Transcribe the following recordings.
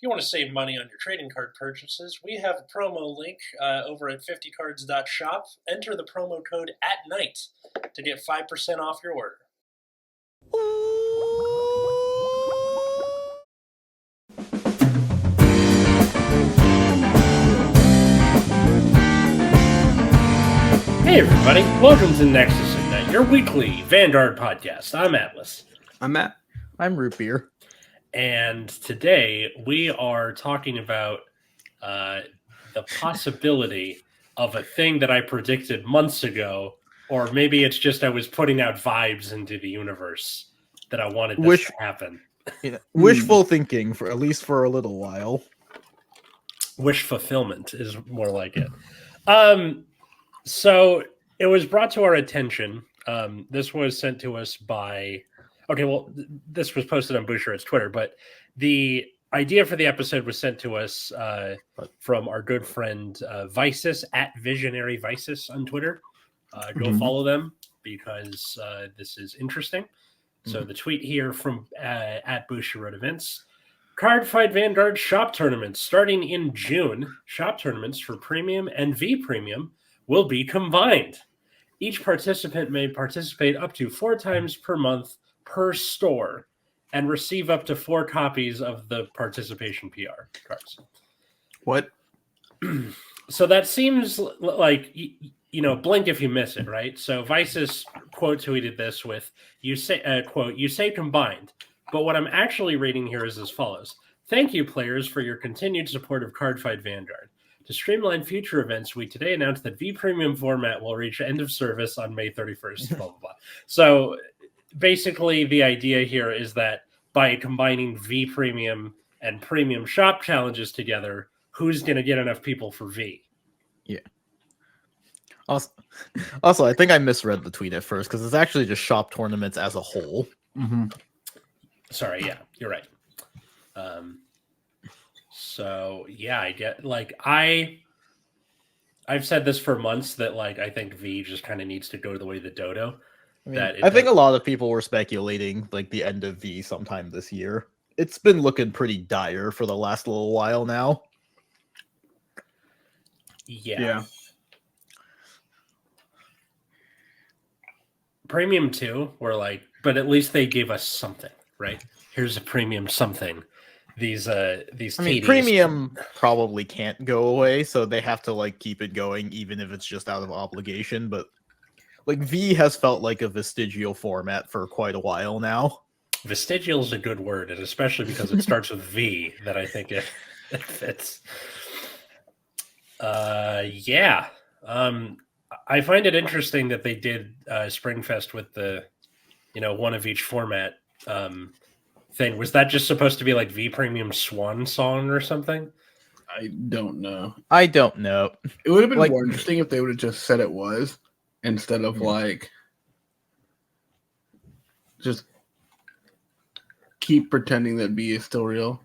If you want to save money on your trading card purchases, we have a promo link over at 50cards.shop. Enter the promo code @night to get 5% off your order. Hey everybody, welcome to Nexus at Night, your weekly Vanguard podcast. I'm Atlas. I'm Matt. I'm Root Beer. And today we are talking about the possibility of a thing that I predicted months ago, or maybe it's just I was putting out vibes into the universe that I wanted this to happen. Wishful thinking, for at least for a little while. Wish fulfillment is more like it. So it was brought to our attention. This was sent to us by... Okay, well, this was posted on Boucheret's Twitter, but the idea for the episode was sent to us from our good friend Vices, at Visionary Vices on Twitter. Go follow them because this is interesting. So the tweet here from at Boucheret Events: Cardfight Vanguard shop tournaments starting in June. Shop tournaments for Premium and V Premium will be combined. Each participant may participate up to 4 times per month per store and receive up to 4 copies of the participation PR cards. What? So that seems like, blink if you miss it, right? So Vices quote tweeted this with, quote, "You say combined, but what I'm actually reading here is as follows. Thank you, players, for your continued support of Cardfight Vanguard. To streamline future events, we today announced that V Premium format will reach end of service on May 31st, blah, blah, blah." So basically, the idea here is that by combining V Premium and Premium shop challenges together, who's going to get enough people for V? Yeah. Also, I think I misread the tweet at first because it's actually just shop tournaments as a whole. Sorry, yeah, you're right. So yeah, I get I've said this for months that I think V just kind of needs to go the way of the dodo. I think a lot of people were speculating the end of V sometime this year. It's been looking pretty dire for the last little while now. Yeah. Premium 2 were but at least they gave us something, right? Here's a premium something. These TDs. Premium probably can't go away, so they have to keep it going, even if it's just out of obligation. But V has felt like a vestigial format for quite a while now. Vestigial is a good word, and especially because it starts with V, that I think it fits. Yeah. I find it interesting that they did Springfest with the, one of each format thing. Was that just supposed to be V Premium Swan Song or something? I don't know. It would have been more interesting if they would have just said it was, instead of just keep pretending that V is still real.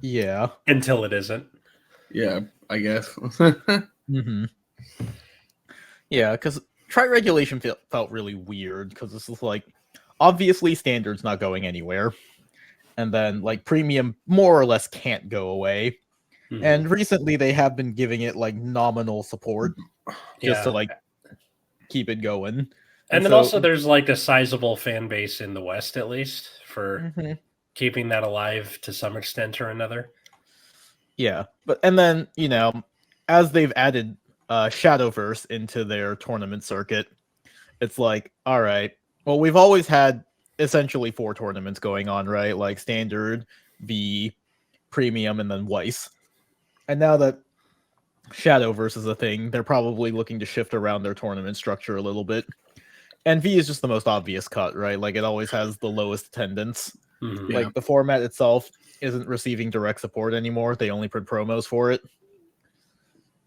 Yeah. Until it isn't. Yeah, I guess. Yeah, because tri-regulation felt really weird, because this is obviously Standard's not going anywhere. And then Premium more or less can't go away. And recently they have been giving it nominal support just to keep it going. And then also there's a sizable fan base in the West, at least, for keeping that alive to some extent or another. Yeah, and then as they've added Shadowverse into their tournament circuit, it's all right, well, we've always had essentially 4 tournaments going on, right? Standard, V, Premium, and then Weiss. And now that Shadowverse is a thing, they're probably looking to shift around their tournament structure a little bit. And V is just the most obvious cut, right? It always has the lowest attendance. The format itself isn't receiving direct support anymore. They only print promos for it.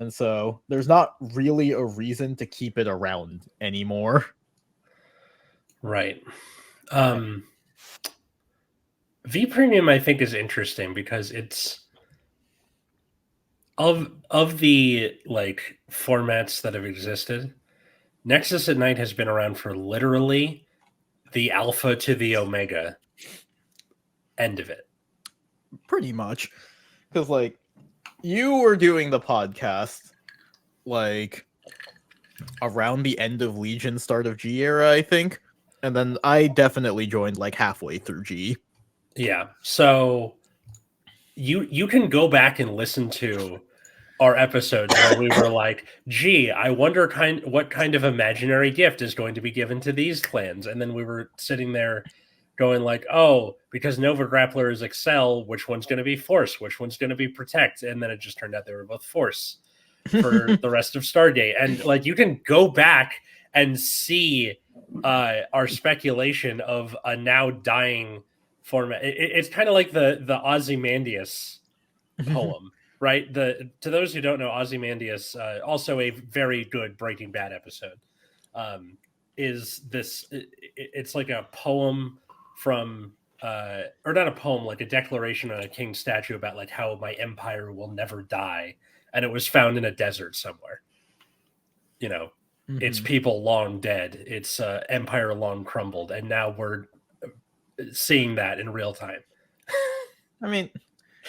And so there's not really a reason to keep it around anymore. Right. V Premium, I think, is interesting because it's of the formats that have existed. Nexus at Night has been around for literally the alpha to the omega end of it. Pretty much. because like you were doing the podcast like around the end of Legion, start of G era, I think, and then I definitely joined like halfway through G. Yeah. So you can go back and listen to our episodes where we were like, gee, I wonder what kind of imaginary gift is going to be given to these clans. And then we were sitting there going like, oh, because Nova Grappler is Excel, which one's going to be Force? Which one's going to be Protect? And then it just turned out they were both Force for the rest of Stargate. And like, you can go back and see our speculation of a now dying format. It's kind of like the Ozymandias poem. Right. To those who don't know, Ozymandias, also a very good Breaking Bad episode, is this? It's like a poem from, or not a poem, like a declaration on a king's statue about like how my empire will never die, and it was found in a desert somewhere. You know, its people long dead, its empire long crumbled, and now we're seeing that in real time. I mean,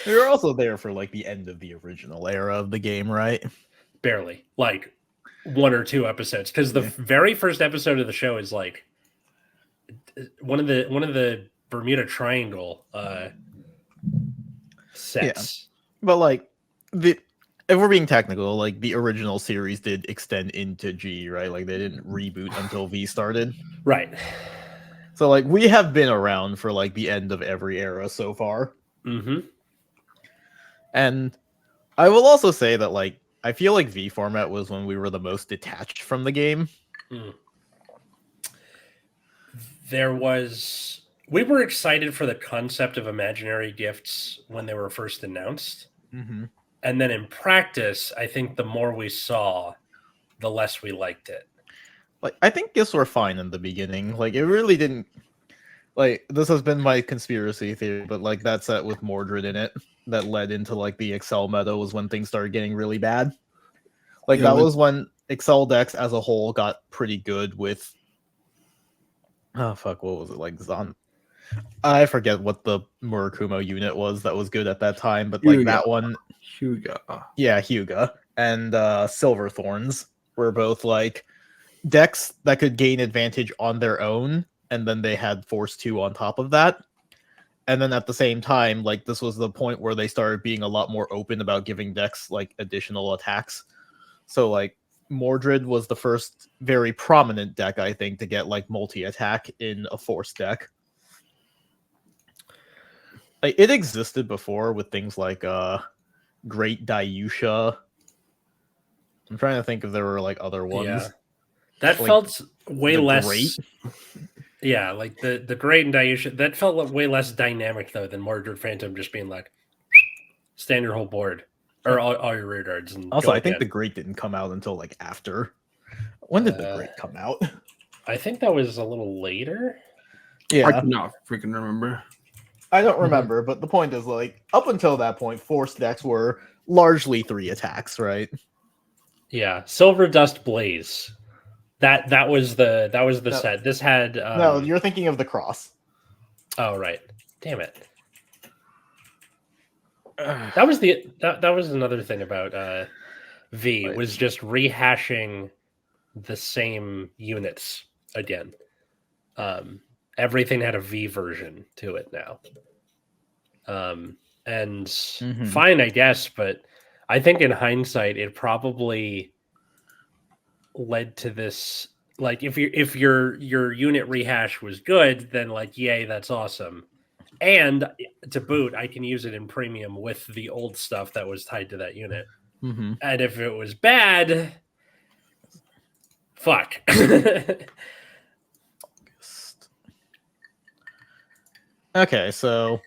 we were also there for like the end of the original era of the game, right? Barely, like 1 or 2 episodes, because the very first episode of the show is like one of the Bermuda Triangle sets. Yeah. But like if we're being technical, like the original series did extend into G, right? Like they didn't reboot until V started, right? So like we have been around for like the end of every era so far. And I will also say that, like, I feel like V format was when we were the most detached from the game. We were excited for the concept of imaginary gifts when they were first announced. And then in practice, I think the more we saw, the less we liked it. Like, I think gifts were fine in the beginning. Like, it really didn't... Like, this has been my conspiracy theory, but, like, that set with Mordred in it that led into, like, the Excel meta was when things started getting really bad. Like, that was when Excel decks as a whole got pretty good with... Oh, fuck, what was it? Like, I forget what the Murakumo unit was that was good at that time, but, like, that one... Hyuga. Yeah, Hyuga. And Silverthorns were both, like, decks that could gain advantage on their own, and then they had Force 2 on top of that. And then at the same time, like, this was the point where they started being a lot more open about giving decks, like, additional attacks. So, like, Mordred was the first very prominent deck, I think, to get, like, multi-attack in a Force deck. Like, it existed before with things like Great Dayusha. I'm trying to think if there were, like, other ones. Yeah. That like, felt way less... Great? Yeah, like the Great and Dayusha, that felt way less dynamic, though, than Mordred Phantom just being like, stand your whole board, or all your rear guards. And also, I think the Great didn't come out until, like, after. When did the Great come out? I think that was a little later. Yeah. I do not freaking remember. I don't remember, but the point is, like, up until that point, Force decks were largely 3 attacks, right? Yeah, Silver Dust Blaze. That was the set. This had no, you're thinking of the Cross. Oh right, damn it. That was another thing about V was just rehashing the same units again. Everything had a V version to it now. And fine, I guess, but I think in hindsight, it probably led to this. Like, if your unit rehash was good, then like, yay, that's awesome. And to boot, I can use it in premium with the old stuff that was tied to that unit. And if it was bad, fuck. Okay, so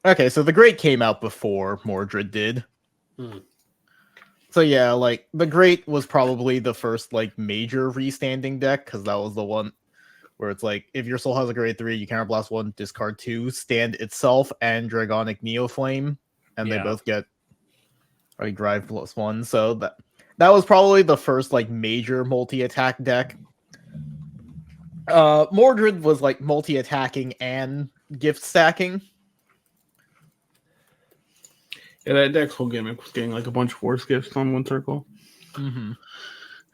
the Great came out before Mordred did. So yeah, like, the Great was probably the first, like, major restanding deck, because that was the one where it's like, if your soul has a grade 3, you counterblast 1, discard 2, stand itself and Dragonic Neoflame, and they both get like drive +1. So that was probably the first, like, major multi-attack deck. Mordred was, like, multi-attacking and gift stacking. Yeah, that deck's whole gimmick was getting like a bunch of force gifts on one circle. Mm-hmm.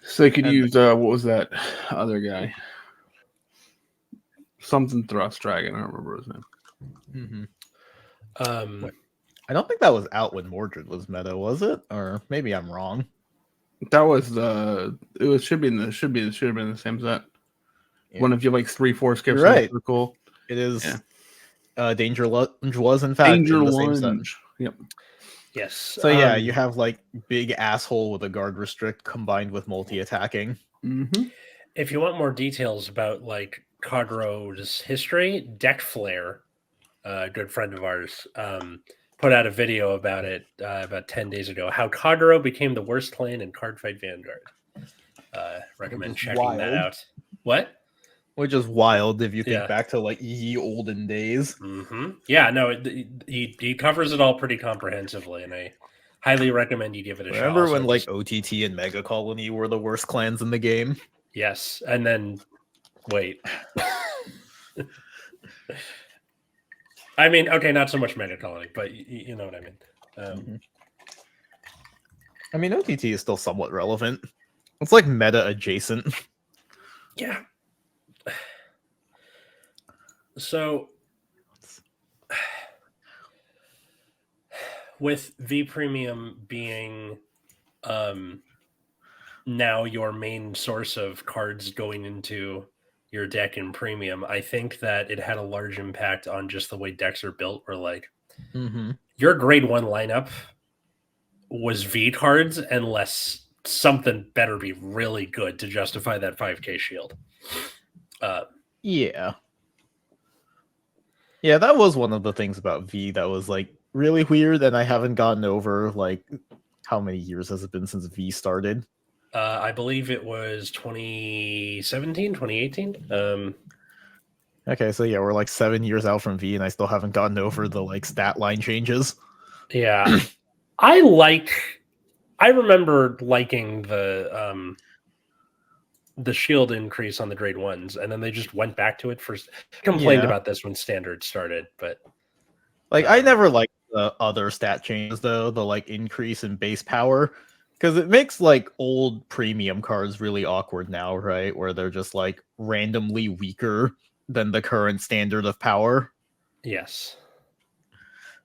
So they could use what was that other guy? Something Thrust Dragon. I don't remember his name. Mm-hmm. I don't think that was out when Mordred was meta, was it? Or maybe I'm wrong. That was should have been the same set. Yeah. One of you like 3 force gifts. You're right. Circle. It is. Yeah. Danger Lunge was in fact Danger in the Lunge. Same set. Yep. Yes. So yeah, you have like big asshole with a guard restrict combined with multi-attacking. Mm-hmm. If you want more details about like Kadro's history, Deck Flare, a good friend of ours, put out a video about it about 10 days ago. How Kadro became the worst clan in Cardfight Vanguard. Recommend checking that out. What? Which is wild if you think back to like ye olden days. Mm-hmm. Yeah, no, he covers it all pretty comprehensively, and I highly recommend you give it a shot. Remember when like OTT and Mega Colony were the worst clans in the game? Yes, and then wait. I mean, okay, not so much Mega Colony, but you know what I mean. I mean, OTT is still somewhat relevant. It's like meta adjacent. Yeah. So, with V Premium being now your main source of cards going into your deck in Premium, I think that it had a large impact on just the way decks are built. Where like your grade 1 lineup was V cards unless something better be really good to justify that 5k shield. Yeah, that was one of the things about V that was like really weird, and I haven't gotten over like how many years has it been since V started? I believe it was 2017, 2018. Okay, so yeah, we're like 7 years out from V, and I still haven't gotten over the like stat line changes. Yeah, I remember liking the shield increase on the grade 1s, and then they just went back to it first. Complained about this when Standard started, but like I never liked the other stat changes though, the like increase in base power, because it makes like old premium cards really awkward now, right? Where they're just like randomly weaker than the current standard of power. Yes.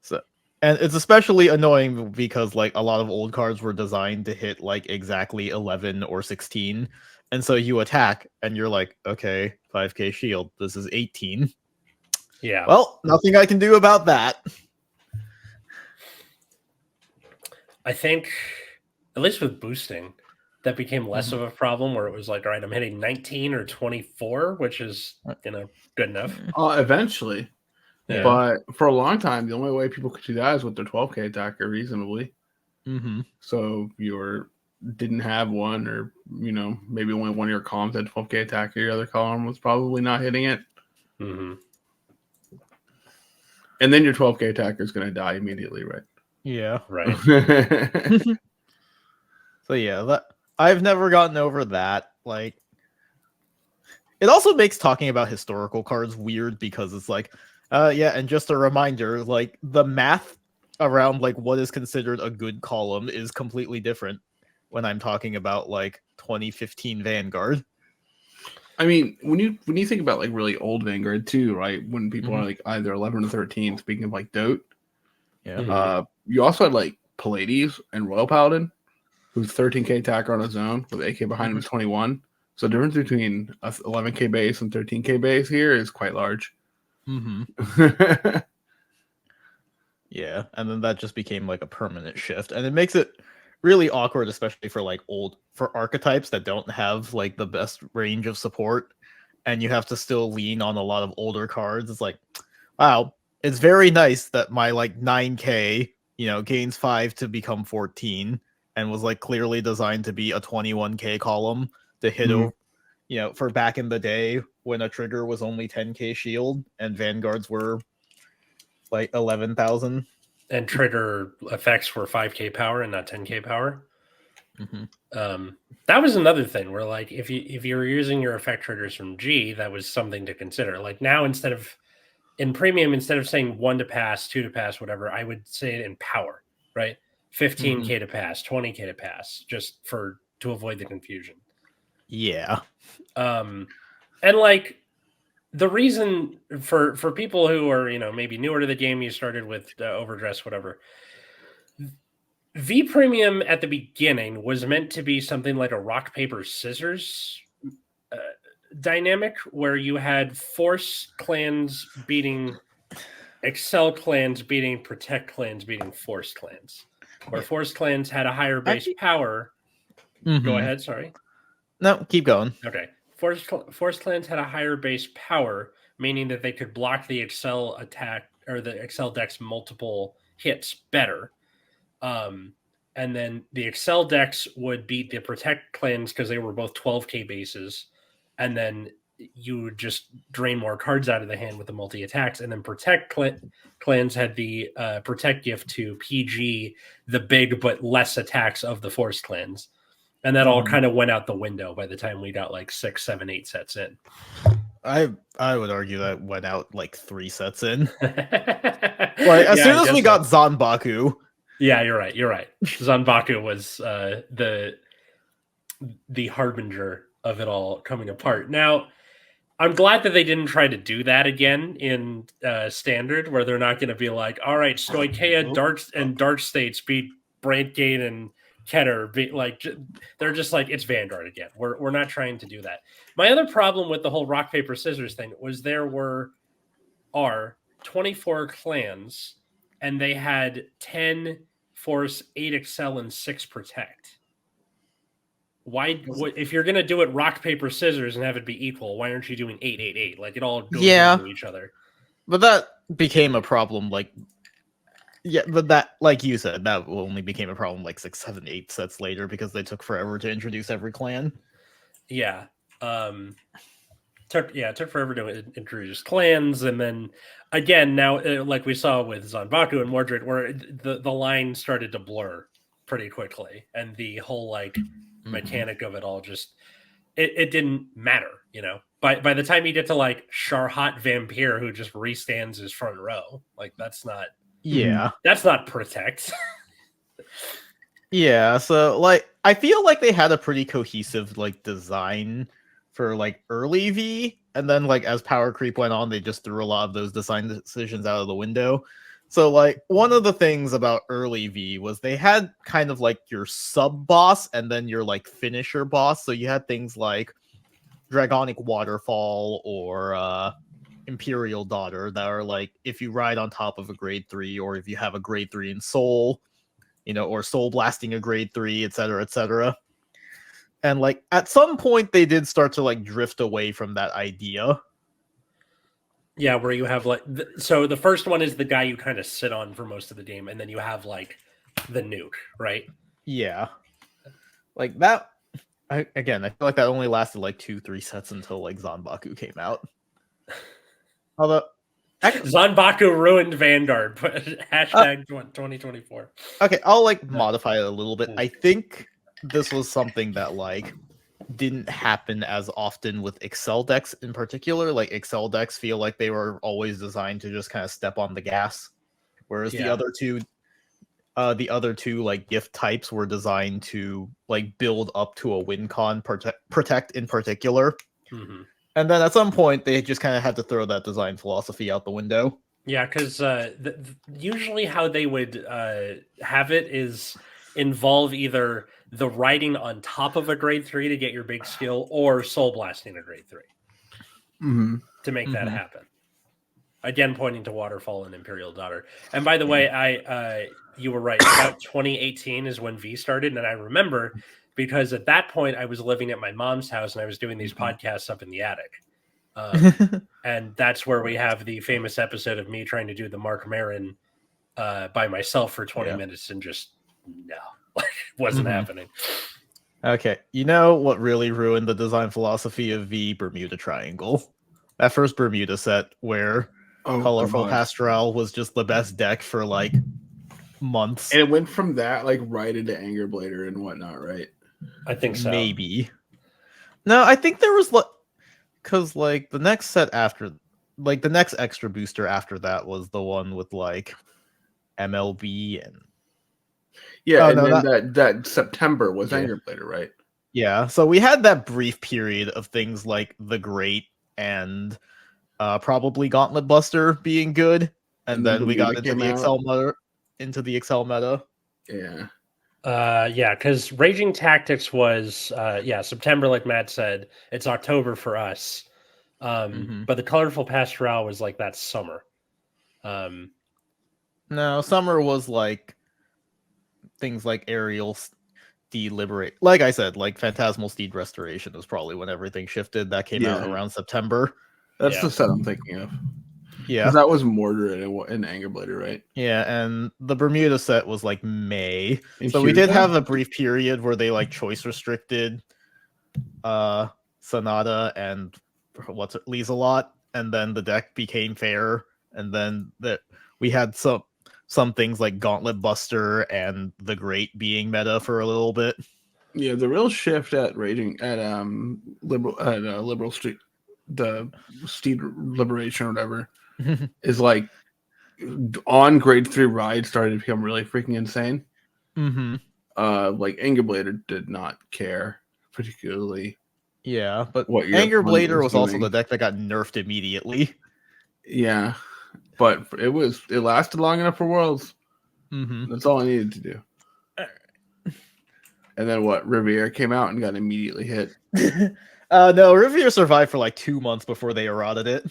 So, and it's especially annoying because like a lot of old cards were designed to hit like exactly 11 or 16. And so you attack and you're like, okay, 5k shield. This is 18. Yeah. Well, nothing I can do about that. I think, at least with boosting, that became less of a problem where it was like, all right, I'm hitting 19 or 24, which is, good enough. Eventually. Yeah. But for a long time, the only way people could do that is with their 12k attacker reasonably. So you didn't have one, or maybe only one of your columns had 12k attacker, your other column was probably not hitting it. And then your 12k attacker is going to die immediately, right? Yeah. Right. So yeah, I've never gotten over that. Like, it also makes talking about historical cards weird because it's like, and just a reminder, like the math around like what is considered a good column is completely different when I'm talking about like 2015 Vanguard. I mean, when you think about like really old Vanguard too, right? When people are like either 11 or 13, speaking of like Dote, you also had like Pallades and Royal Paladin, who's 13k attacker on his own with AK behind him is 21. So the difference between 11k base and 13k base here is quite large. Yeah, and then that just became like a permanent shift, and it makes it really awkward, especially for like for archetypes that don't have like the best range of support, and you have to still lean on a lot of older cards. It's like, wow, it's very nice that my like 9k, gains 5 to become 14, and was like clearly designed to be a 21k column to hit over, for back in the day when a trigger was only 10k shield and Vanguards were like 11,000. And trigger effects were 5k power and not 10k power. That was another thing where like if you were using your effect triggers from G, that was something to consider. Like now, in Premium, instead of saying 1 to pass, 2 to pass, whatever, I would say it in power. right? 15K to pass, 20K to pass, just to avoid the confusion. Yeah. And like the reason for people who are, maybe newer to the game, you started with overdress, whatever. V Premium at the beginning was meant to be something like a rock, paper, scissors dynamic where you had Force clans beating Excel clans beating Protect clans beating Force clans, where Force clans had a higher base power. Go ahead, sorry. No, keep going. Okay. Force clans had a higher base power, meaning that they could block the Excel attack or the Excel decks multiple hits better. And then the Excel decks would beat the Protect clans because they were both 12K bases. And then you would just drain more cards out of the hand with the multi-attacks. And then Protect clans had the Protect gift to PG, the big but less attacks of the Force clans. And that all kind of went out the window by the time we got like 6, 7, 8 sets in. I would argue that went out like 3 sets in. Like as soon as we got Zanbaku. Yeah, you're right. Zanbaku was the harbinger of it all coming apart. Now, I'm glad that they didn't try to do that again in Standard, where they're not going to be like, all right, Stoicheia, Dark States beat Brandgate and Keter. They're just like, it's Vanguard again. We're not trying to do that. My other problem with the whole rock, paper, scissors thing was there are 24 clans, and they had 10 Force, 8 Excel, and 6 Protect. If you're going to do it rock, paper, scissors and have it be equal, why aren't you doing 8, 8, 8? Like, it all goes into each other. But that became a problem, but that, like you said, that only became a problem like 6, 7, 8 sets later because they took forever to introduce every clan. Yeah. It took forever to introduce clans, and then again now, like we saw with Zanbaku and Mordred, where the line started to blur pretty quickly, and the whole mechanic of it all just it didn't matter, By the time you get to like Sharhat Vampire, who just restands his front row, like that's not Protect. Yeah, so like I feel like they had a pretty cohesive design for early V, and then as power creep went on, they just threw a lot of those design decisions out of the window. So one of the things about early V was they had kind of your sub boss and then your finisher boss. So you had things like Dragonic Waterfall or Imperial Daughter that are if you ride on top of a grade 3, or if you have a grade 3 in Soul, or Soul Blasting a grade 3, etc., etc. And at some point they did start to drift away from that idea. Yeah, where you have so the first one is the guy you kind of sit on for most of the game, and then you have the nuke, right? Yeah. That I feel like that only lasted 2-3 sets until Zanbaku came out. Although Zanbaku ruined Vanguard, but hashtag 2024. Okay, I'll modify it a little bit. I think this was something that didn't happen as often with Excel decks in particular. Excel decks feel like they were always designed to just kind of step on the gas, whereas the other two gift types were designed to build up to a win con, protect in particular. Mm-hmm. And then at some point they just kind of had to throw that design philosophy out the window. Yeah, because usually how they would have it is involve either the riding on top of a grade 3 to get your big skill, or soul blasting a grade 3 to make that happen. Again, pointing to Waterfall and Imperial Daughter. And by the way, you were right. About 2018 is when V started, and I remember because at that point I was living at my mom's house and I was doing these podcasts up in the attic. And that's where we have the famous episode of me trying to do the Mark Maron by myself for 20 minutes and just wasn't happening. Okay, you know what really ruined the design philosophy of V? Bermuda Triangle. That first Bermuda set where Colorful Pastoral was just the best deck for months. And it went from that right into Anger Blader and whatnot, right? I think so. Maybe. No, I think there was because the next set after the next extra booster after that was the one with MLB and Yeah, Oh, and no, then that September was Yeah. Anger Blader, right? Yeah, so we had that brief period of things like the Great and probably Gauntlet Buster being good, and then we got into the Excel meta. Yeah. Yeah, because Raging Tactics was September, like Matt said. It's October for us. But the Colorful Pastoral was like that summer. No, summer was like things like Aerial Steed Liberate. Like I said, like Phantasmal Steed Restoration was probably when everything shifted. That came out around September. That's the set I'm thinking of. Yeah. Because that was Mordred and Anger Blader, right? Yeah, and the Bermuda set was like May. And so we did have a brief period where they like choice restricted Sonata and Lieselot, and then the deck became fair, and then we had some things like Gauntlet Buster and the Great being meta for a little bit. Yeah, the real shift at Liberal Street, the Steed Liberation or whatever, is like on grade 3 ride started to become really freaking insane. Like Anger Blader did not care particularly. Yeah, but what Anger Blader was also the deck that got nerfed immediately. Yeah, but it lasted long enough for Worlds. That's all I needed to do. And then what? Riviera came out and got immediately hit. No, Riviera survived for like 2 months before they eroded it.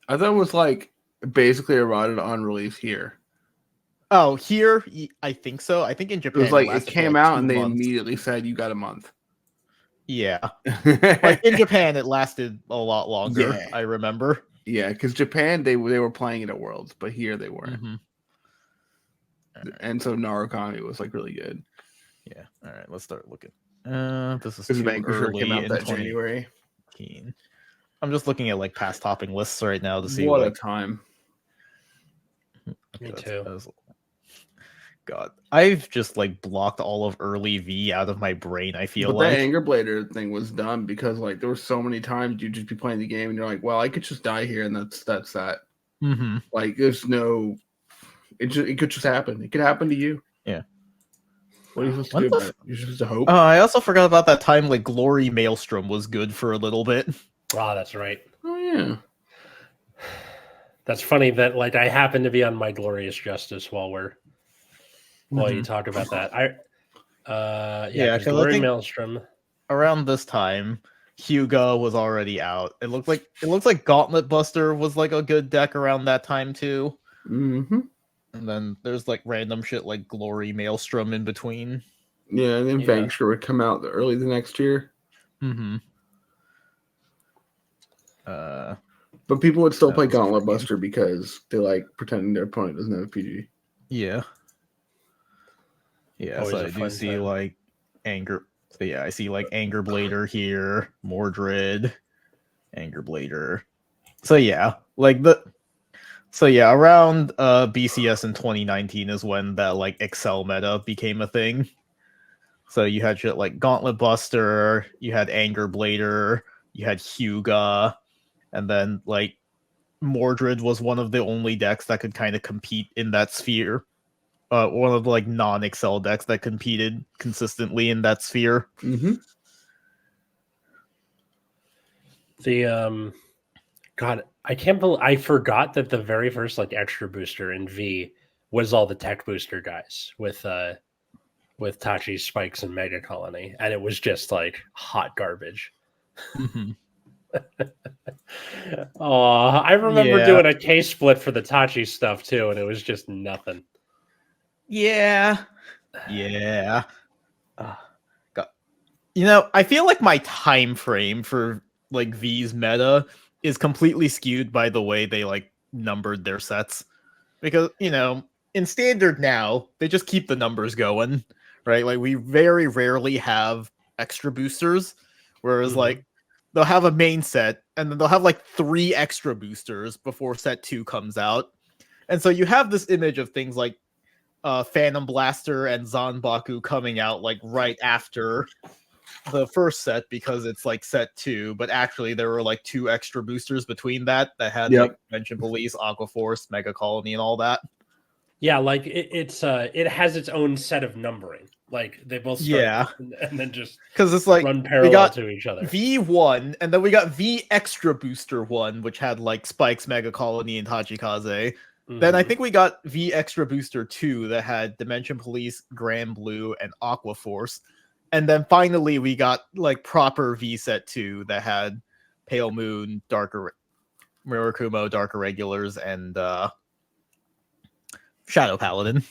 I thought it was like basically eroded on release here. Oh, here I think so. I think in Japan it was like it came out and they immediately said you got a month. Yeah, like in Japan it lasted a lot longer. Yeah. I remember. Yeah, because Japan they were playing it at Worlds, but here they weren't. And so Narukami was like really good. Yeah. All right, let's start looking. This is Because too Vanguard early came out in that January. 2018. I'm just looking at like past topping lists right now to see what a time. Me too. God, I've just like blocked all of early V out of my brain. I feel but that Anger Blader thing was dumb because like there were so many times you'd just be playing the game and you're like, well, I could just die here and that's that. Like there's no, it could just happen. It could happen to you. Yeah. What are you supposed to do about it? You're supposed to hope. I also forgot about that time like Glory Maelstrom was good for a little bit. Ah, that's right. Oh yeah. That's funny that like I happen to be on my Glorious Justice while you talk about that. Because Glory Maelstrom. Around this time, Hugo was already out. It looks like Gauntlet Buster was like a good deck around that time too. And then there's like random shit like Glory Maelstrom in between. Yeah, and then Vanguard would come out early the next year. But people would still play Gauntlet Buster because they like pretending their opponent doesn't have a PG. Yeah. Yeah, so I do see like Anger. So yeah, I see like Anger Blader here, Mordred, Anger Blader. So yeah, around BCS in 2019 is when that like Excel meta became a thing. So you had shit like Gauntlet Buster, you had Anger Blader, you had Huga, and then like Mordred was one of the only decks that could kind of compete in that sphere. One of the like non-Excel decks that competed consistently in that sphere. The God, I can't believe I forgot that the very first like extra booster in V was all the tech booster guys with Tachi, Spikes, and Mega Colony, and it was just like hot garbage. Oh, I remember doing a case split for the Tachi stuff too, and it was just nothing. Yeah. God. You know, I feel like my time frame for like V's meta is completely skewed by the way they like numbered their sets, because you know in standard now they just keep the numbers going, right? Like we very rarely have extra boosters, whereas like they'll have a main set and then they'll have like 3 extra boosters before set 2 comes out, and so you have this image of things like Phantom Blaster and Zanbaku coming out like right after the first set because it's like set 2, but actually there were like 2 extra boosters between that had like Convention Police, Aqua Force, Mega Colony, and all that. Yeah, like it has its own set of numbering. Like they both start and then just because it's like run we parallel got to each other. V1, and then we got V Extra Booster 1, which had like Spike's Mega Colony and Tachikaze. Then I think we got V Extra Booster 2 that had Dimension Police, Grand Blue, and Aqua Force. And then finally we got like proper V Set 2 that had Pale Moon, Darker Mirakumo, Dark Irregulars, and Shadow Paladin.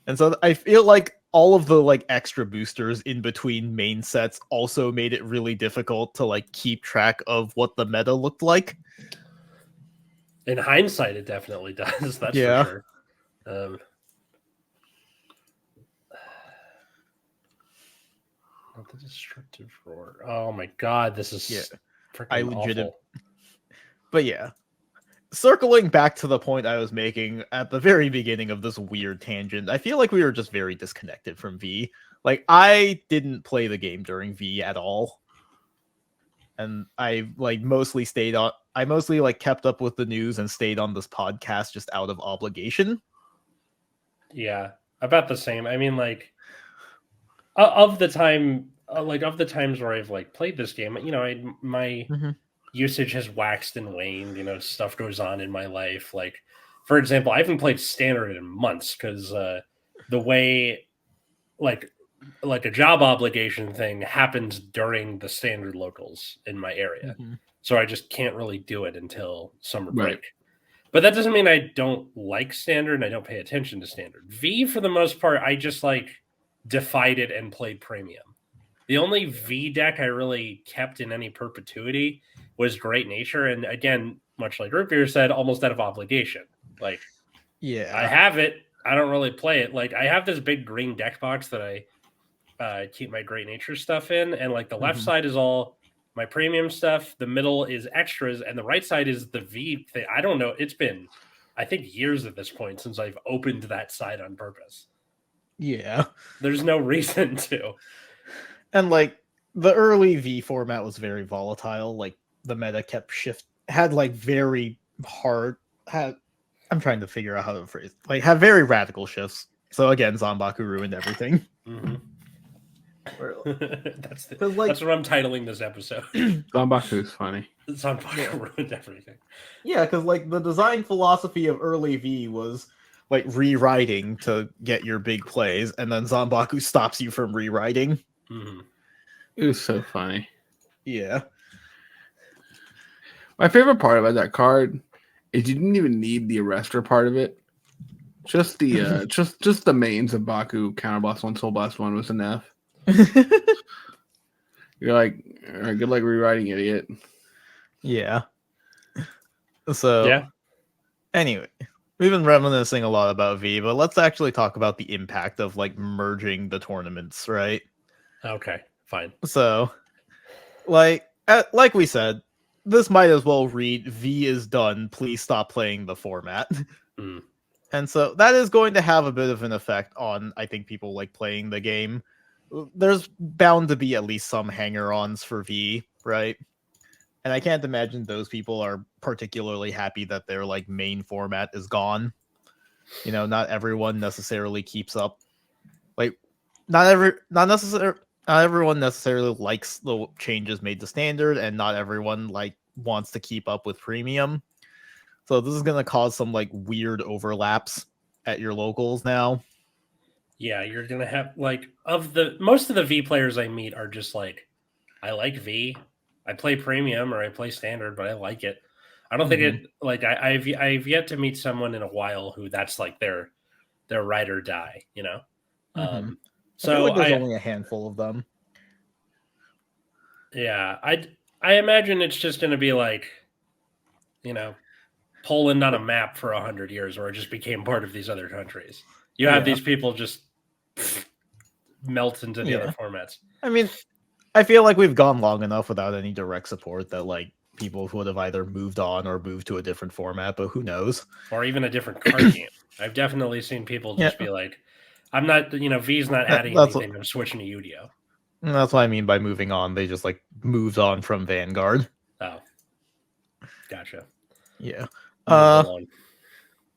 And so I feel like all of the like extra boosters in between main sets also made it really difficult to like keep track of what the meta looked like. In hindsight, it definitely does. That's for sure. The destructive roar. Oh my god, this is freaking awful. But yeah. Circling back to the point I was making at the very beginning of this weird tangent, I feel like we were just very disconnected from V. Like, I didn't play the game during V at all. And I mostly kept up with the news and stayed on this podcast just out of obligation. Yeah, about the same. I mean, like, of the times where I've like played this game, you know, my usage has waxed and waned. You know, stuff goes on in my life. Like, for example, I haven't played Standard in months because the way, like a job obligation thing happens during the Standard locals in my area, so I just can't really do it until summer break. But that doesn't mean I don't like Standard and I don't pay attention to Standard. V, for the most part, I just like defied it and played Premium. The only V deck I really kept in any perpetuity was Great Nature, and again, much like Root Beer said, almost out of obligation. Like, I have it, I don't really play it. Like, I have this big green deck box that I keep my Great Nature stuff in, and like the left side is all my premium stuff, the middle is extras, and the right side is the V thing. I don't know. It's been, I think, years at this point since I've opened that side on purpose. Yeah. There's no reason to. And like the early V format was very volatile. Like the meta kept had very radical shifts. So again, Zanbaku ruined everything. That's what I'm titling this episode. Zanbaku's funny. Zanbaku ruined everything. Yeah, because like the design philosophy of early V was like rewriting to get your big plays, and then Zanbaku stops you from rewriting. It was so funny. Yeah. My favorite part about that card is you didn't even need the arrestor part of it. Just the just the mains of Baku, Counterblast 1, Soul Blast 1 was enough. You're like, all right, good luck rewriting, idiot. Yeah. So yeah. Anyway, we've been reminiscing a lot about V, but let's actually talk about the impact of like merging the tournaments, right? Okay, fine. So, like we said, this might as well read V is done. Please stop playing the format. And so that is going to have a bit of an effect on, I think, people like playing the game. There's bound to be at least some hanger-ons for V, right? And I can't imagine those people are particularly happy that their like main format is gone. You know, not everyone necessarily keeps up. Like, not everyone necessarily likes the changes made to Standard, and not everyone like wants to keep up with Premium. So this is going to cause some like weird overlaps at your locals now. Yeah, you're going to have like most of the V players I meet are just like, I like V. I play Premium or I play Standard, but I like it. I don't think it like I've yet to meet someone in a while who that's like their ride or die, you know. So I feel like there's only a handful of them. Yeah, I imagine it's just going to be like, you know, Poland on a map for 100 years, or it just became part of these other countries. You have these people just melt into the other formats. I mean, I feel like we've gone long enough without any direct support that like people would have either moved on or moved to a different format, but who knows? Or even a different card game. I've definitely seen people just be like, I'm not, you know, V's not adding anything. I'm switching to Yu-Gi-Oh. That's what I mean by moving on. They just like moved on from Vanguard. Oh, gotcha. Yeah.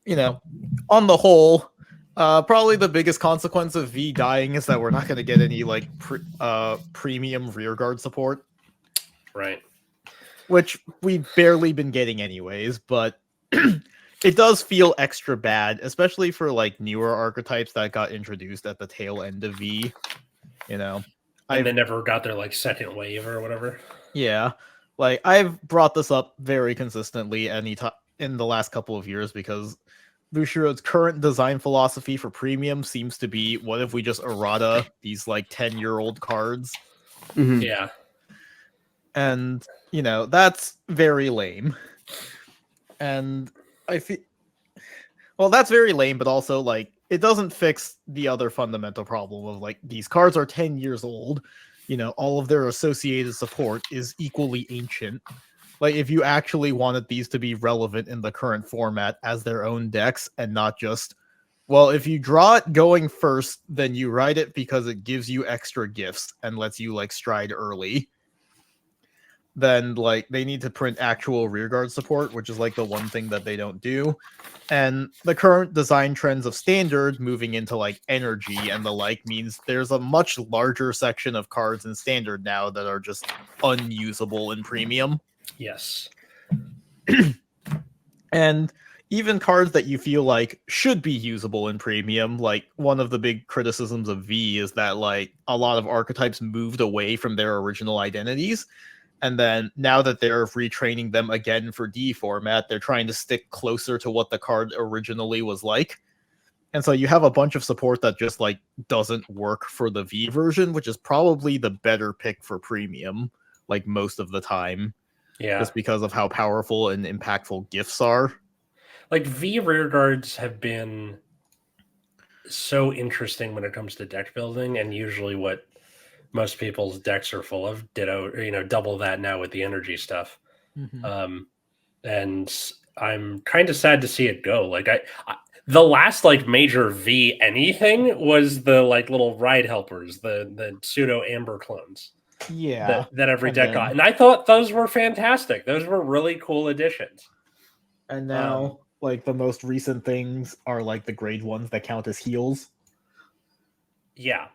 you know, on the whole, probably the biggest consequence of V dying is that we're not going to get any like premium rearguard support, Right. which we've barely been getting anyways, but it does feel extra bad, especially for like newer archetypes that got introduced at the tail end of V. You know, and they never got their like second wave or whatever. Yeah, like I've brought this up very consistently in the last couple of years because Bushiroad's current design philosophy for premium seems to be, what if we just errata these like 10-year-old cards? Mm-hmm. Yeah. And, you know, that's very lame. And I feel, well, that's very lame, but also like it doesn't fix the other fundamental problem of like these cards are 10 years old. You know, all of their associated support is equally ancient. Like, if you actually wanted these to be relevant in the current format as their own decks and not just, well, if you draw it going first, then you write it because it gives you extra gifts and lets you, like, stride early, then, like, they need to print actual rearguard support, which is, like, the one thing that they don't do. And the current design trends of Standard moving into, like, Energy and the like means there's a much larger section of cards in Standard now that are just unusable in Premium. Yes. And even cards that you feel like should be usable in Premium, like one of the big criticisms of V is that like a lot of archetypes moved away from their original identities. And then now that they're retraining them again for D format, they're trying to stick closer to what the card originally was like. And so you have a bunch of support that just like doesn't work for the V version, which is probably the better pick for Premium, like most of the time. Yeah. Just because of how powerful and impactful gifts are. Like V rearguards have been so interesting when it comes to deck building, and usually what most people's decks are full of. Ditto, you know, double that now with the energy stuff. Mm-hmm. And I'm kind of sad to see it go. Like I the last like major V anything was the like little ride helpers, the pseudo amber clones. Yeah, that every deck got, and I thought those were fantastic. Those were really cool additions. And now, like the most recent things are like the grade ones that count as heals. Yeah,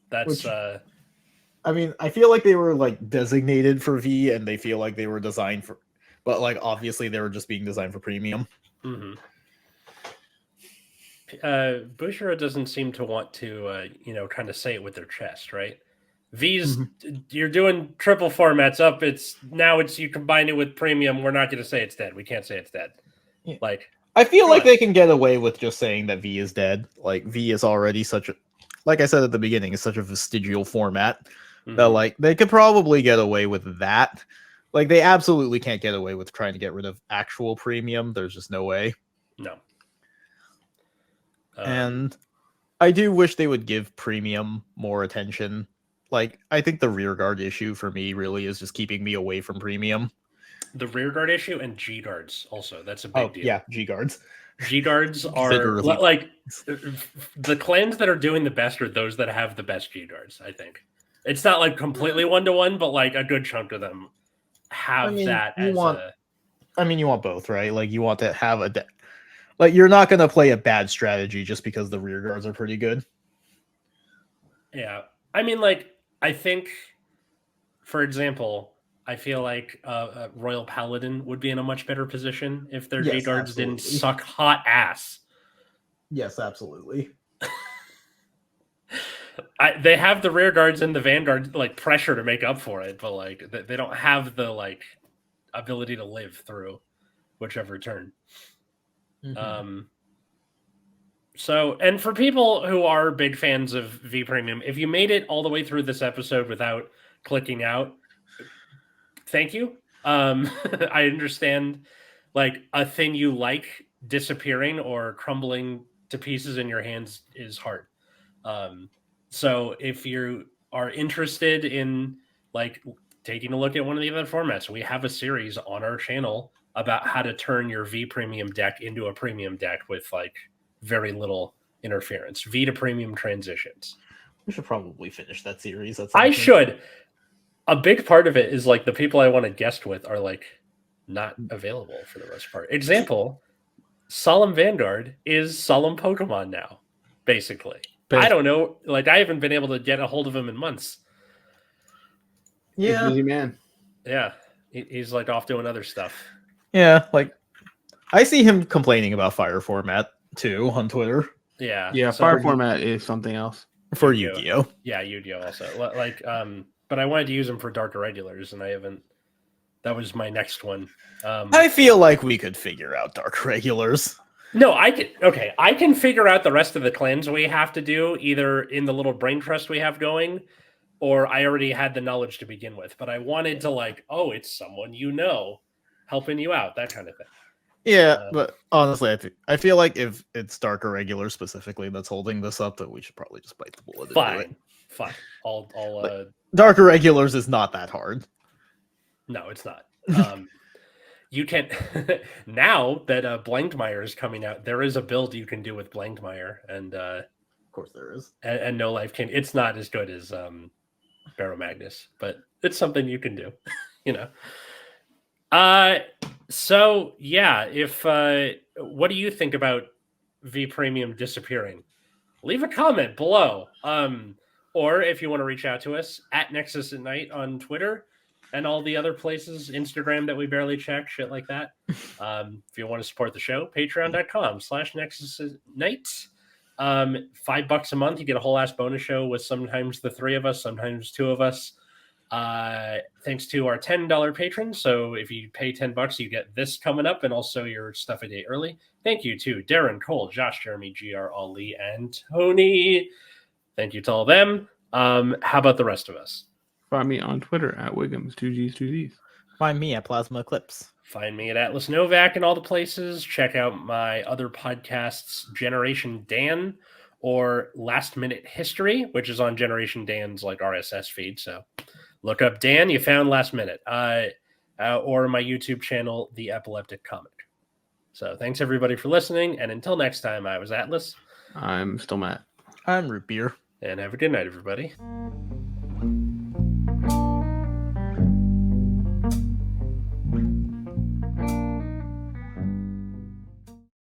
that's. I mean, I feel like they were like designated for V, and they feel like they were designed for, but like obviously they were just being designed for Premium. Mm-hmm. Bushra doesn't seem to want to, you know, kind of say it with their chest, right? V's, you're doing triple formats up. It's you combine it with Premium. We're not going to say it's dead. We can't say it's dead. Yeah. Like, I feel like they can get away with just saying that V is dead. Like V is already such a, like I said at the beginning, is such a vestigial format that like they could probably get away with that. Like they absolutely can't get away with trying to get rid of actual Premium. There's just no way. No. And I do wish they would give Premium more attention. Like, I think the rearguard issue for me really is just keeping me away from Premium. The rearguard issue and G guards also. That's a big deal. Yeah, G guards. G guards are like the clans that are doing the best are those that have the best G guards. I think it's not like completely 1-to-1, but like a good chunk of them have that. You want both, right? Like you want to have a like you're not going to play a bad strategy just because the rearguards are pretty good. Yeah, I mean, like. I think, for example, I feel like Royal Paladin would be in a much better position if their G guards didn't suck hot ass. Yes, absolutely. They have the rear guards and the Vanguard like pressure to make up for it, but like they don't have the like ability to live through whichever turn. So, and for people who are big fans of V Premium, if you made it all the way through this episode without clicking out, thank you. I understand, like, a thing you like disappearing or crumbling to pieces in your hands is hard. So if you are interested in, like, taking a look at one of the other formats, we have a series on our channel about how to turn your V Premium deck into a Premium deck with, like, very little interference. V to Premium transitions. We should probably finish that series. I should. A big part of it is like the people I want to guest with are like not available for the most part. Example, Solemn Vanguard is Solemn Pokemon now, basically. I don't know. Like, I haven't been able to get a hold of him in months. He's a busy man. Yeah. He's like off doing other stuff. Yeah, like I see him complaining about fire format too on Twitter. Yeah. Yeah, so fire format is something else. For Yu-Gi-Oh. Yeah, Yu-Gi-Oh also. Like, but I wanted to use him for Dark Irregulars, and I haven't. That was my next one. I feel like we could figure out Dark Regulars. No, I can. Okay, I can figure out the rest of the clans we have to do either in the little brain trust we have going, or I already had the knowledge to begin with. But I wanted to like, oh, it's someone you know, helping you out, that kind of thing. Yeah, but honestly, I feel like if it's Dark Irregular specifically that's holding this up, that we should probably just bite the bullet. And do it. Fine. I'll Dark Irregulars is not that hard. No, it's not. You can now that Blankmeyer is coming out, there is a build you can do with Blankmeyer, and of course there is. And No Life can. It's not as good as Barrow Magnus, but it's something you can do. You know. So yeah, if what do you think about V Premium disappearing? Leave a comment below. Or if you want to reach out to us at Nexus at Night on Twitter and all the other places, Instagram that we barely check, shit like that. If you want to support the show, patreon.com/Nexus at Night. $5 a month, you get a whole ass bonus show with sometimes the three of us, sometimes two of us. Thanks to our $10 patrons. So if you pay $10, you get this coming up and also your stuff a day early. Thank you to Darren, Cole, Josh, Jeremy, GR, Ollie, and Tony. Thank you to all of them. How about the rest of us? Find me on Twitter at Wiggums, 2Gs. Find me at Plasma Eclipse. Find me at Atlas Novak and all the places. Check out my other podcasts, Generation Dan or Last Minute History, which is on Generation Dan's like RSS feed. So look up Dan, you found Last Minute. Or my YouTube channel, The Epileptic Comic. So thanks everybody for listening. And until next time, I was Atlas. I'm still Matt. I'm Root Beer. And have a good night, everybody.